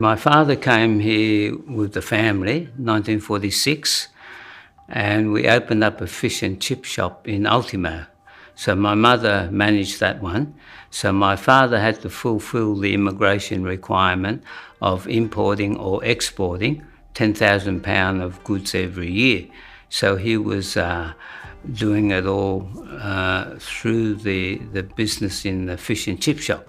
My father came here with the family, 1946, and we opened up a fish and chip shop in Ultimo. So my mother managed that one. So my father had to fulfill the immigration requirement of importing or exporting £10,000 of goods every year. So he was doing it all through the business in the fish and chip shop.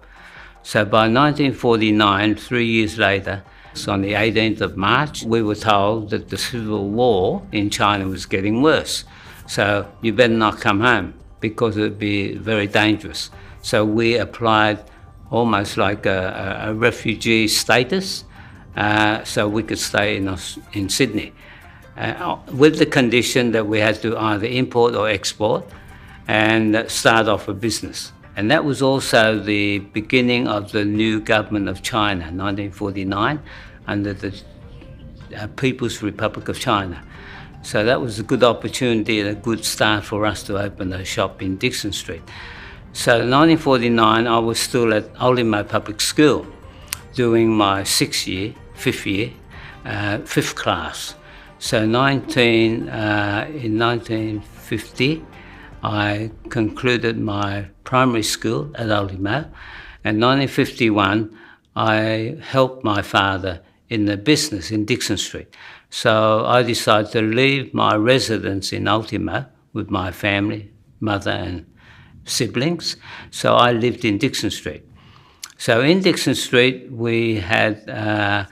So by 1949, 3 years later, so on the 18th of March, we were told that the civil war in China was getting worse. So you better not come home because it would be very dangerous. So we applied almost like a refugee status so we could stay in Sydney with the condition that we had to either import or export and start off a business. And that was also the beginning of the new government of China, 1949, under the People's Republic of China. So that was a good opportunity and a good start for us to open a shop in Dixon Street. So in 1949, I was still at Ultimo Public School doing my fifth class. So in 1950, I concluded my primary school at Ultimo. In 1951, I helped my father in the business in Dixon Street. So I decided to leave my residence in Ultimo with my family, mother and siblings. So I lived in Dixon Street. So in Dixon Street, we had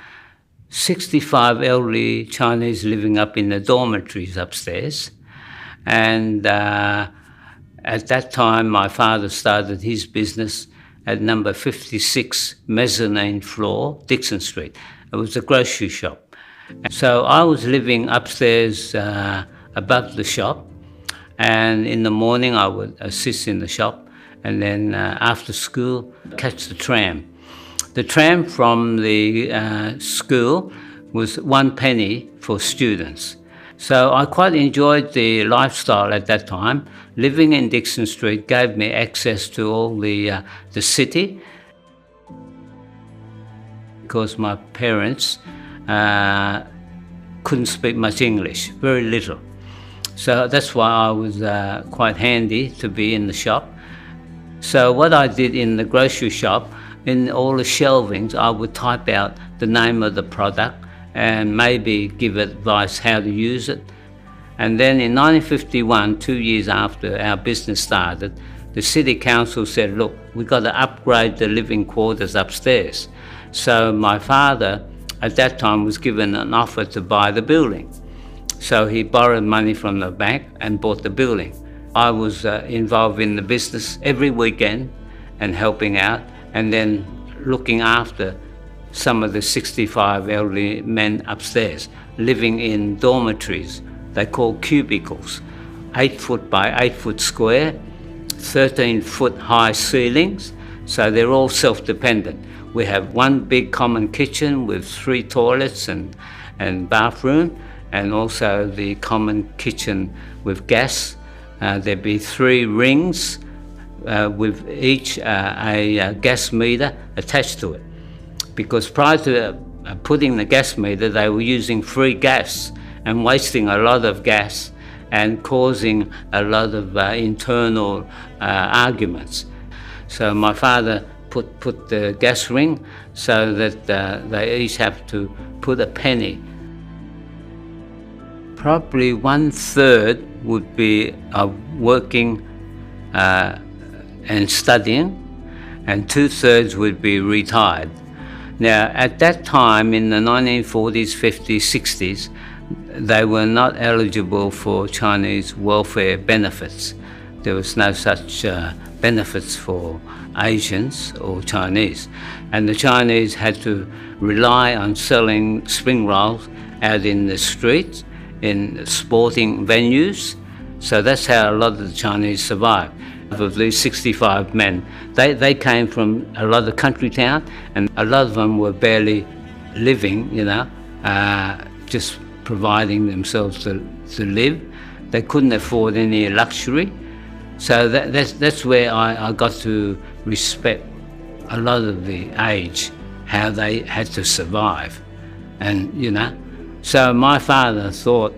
65 elderly Chinese living up in the dormitories upstairs. And at that time, my father started his business at number 56 mezzanine floor, Dixon Street. It was a grocery shop. So I was living upstairs above the shop, and in the morning I would assist in the shop, and then after school, catch the tram. The tram from the school was 1 penny for students. So I quite enjoyed the lifestyle at that time. Living in Dixon Street gave me access to all the city because my parents couldn't speak much English, very little. So that's why I was quite handy to be in the shop. So what I did in the grocery shop, in all the shelvings, I would type out the name of the product and maybe give advice how to use it. And then in 1951, 2 years after our business started, the City Council said, look, we've got to upgrade the living quarters upstairs. So my father at that time was given an offer to buy the building. So he borrowed money from the bank and bought the building. I was involved in the business every weekend and helping out, and then looking after some of the 65 elderly men upstairs, living in dormitories. They call cubicles, 8 foot by 8 foot square, 13 foot high ceilings, so they're all self-dependent. We have one big common kitchen with 3 toilets and bathroom, and also the common kitchen with gas. There'd be 3 rings with each a gas meter attached to it. Because prior to putting the gas meter, they were using free gas and wasting a lot of gas and causing a lot of internal arguments. So my father put the gas ring so that they each have to put a penny. Probably 1/3 would be working and studying, and 2/3 would be retired. Now, at that time, in the 1940s, 50s, 60s, they were not eligible for Chinese welfare benefits. There was no such benefits for Asians or Chinese. And the Chinese had to rely on selling spring rolls out in the streets, in sporting venues. So that's how a lot of the Chinese survived. Of these 65 men, they came from a lot of country town, and a lot of them were barely living, just providing themselves to live. They couldn't afford any luxury. So that's where I got to respect a lot of the age, how they had to survive. And, you know, so my father thought,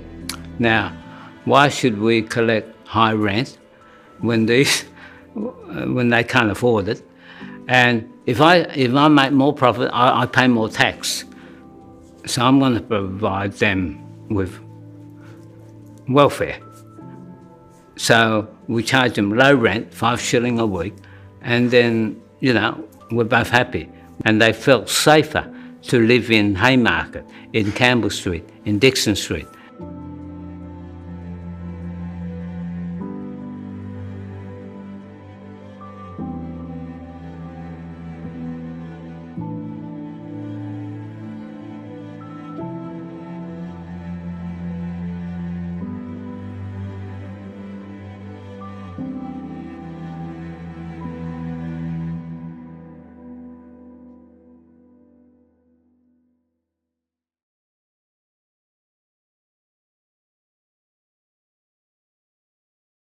now, why should we collect high rent when when they can't afford it? And if I make more profit, I pay more tax. So I'm going to provide them with welfare. So we charge them low rent, 5 shilling a week, and then, you know, we're both happy. And they felt safer to live in Haymarket, in Campbell Street, in Dixon Street,